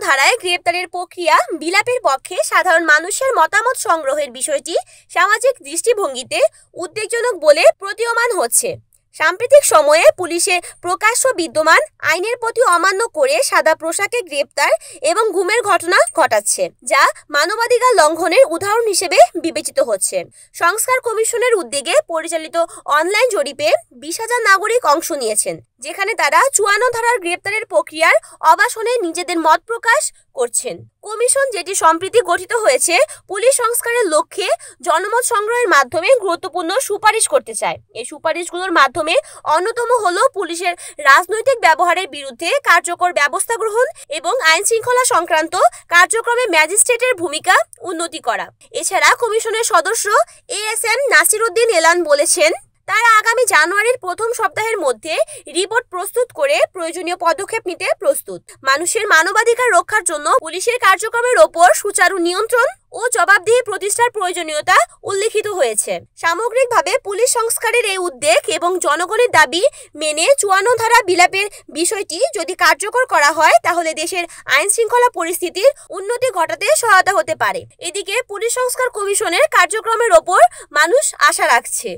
ধারায় গ্রেপ্তারের প্রক্রিয়া বিলাপের পক্ষে সাধারণ মানুষের মতামত সংগ্রহের বিষয়টি সামাজিক দৃষ্টিভঙ্গিতে উদ্বেগজনক বলে প্রতীয়মান হচ্ছে। সাম্প্রতিক সময়ে পুলিশে প্রকাশ্য বিদ্যমান আইনের প্রতি অমান্য করে সাদা পোশাকে গ্রেপ্তার এবং গুমের ঘটনা ঘটাচ্ছে, যা মানবাধিকার লঙ্ঘনের উদাহরণ হিসেবে বিবেচিত হচ্ছে। সংস্কার কমিশনের উদ্যোগে পরিচালিত অনলাইন জরিপে 20,000 নাগরিক অংশ নিয়েছেন, যেখানে তারা 54 ধারার গ্রেপ্তারের প্রক্রিয়ার অবাসনে নিজেদের মত প্রকাশ করছেন। কমিশন, যেটি সম্প্রতি গঠিত হয়েছে, পুলিশ সংস্কারের লক্ষ্যে জনমত সংগ্রহের মাধ্যমে গুরুত্বপূর্ণ সুপারিশ করতে চায়। এই সুপারিশগুলোর মাধ্যমে অন্যতম হলো পুলিশের রাজনৈতিক ব্যবহারের বিরুদ্ধে কার্যকর ব্যবস্থা গ্রহণ এবং আইন শৃঙ্খলা সংক্রান্ত কার্যক্রমে ম্যাজিস্ট্রেটের ভূমিকা উন্নতি করা। এছাড়া কমিশনের সদস্য ASM নাসির উদ্দিন এলান বলেছেন, তারা আগামী জানুয়ারির প্রথম সপ্তাহের মধ্যে রিপোর্ট প্রস্তুত করে প্রয়োজনীয় পদক্ষেপ নিতে প্রস্তুত। মানুষের মানবাধিকার রক্ষার জন্য পুলিশের কার্যক্রমের ওপর সুচারু নিয়ন্ত্রণ ও জবাবদিহি প্রতিষ্ঠার প্রয়োজনীয়তা উল্লেখিত হয়েছে। সামগ্রিকভাবে পুলিশ সংস্কারের এই উদ্যোগ এবং জনগণের দাবি মেনে 54 ধারা বিলাপের বিষয়টি যদি কার্যকর করা হয়, তাহলে দেশের আইন শৃঙ্খলা পরিস্থিতির উন্নতি ঘটাতে সহায়তা হতে পারে। এদিকে পুলিশ সংস্কার কমিশনের কার্যক্রমের ওপর মানুষ আশা রাখছে।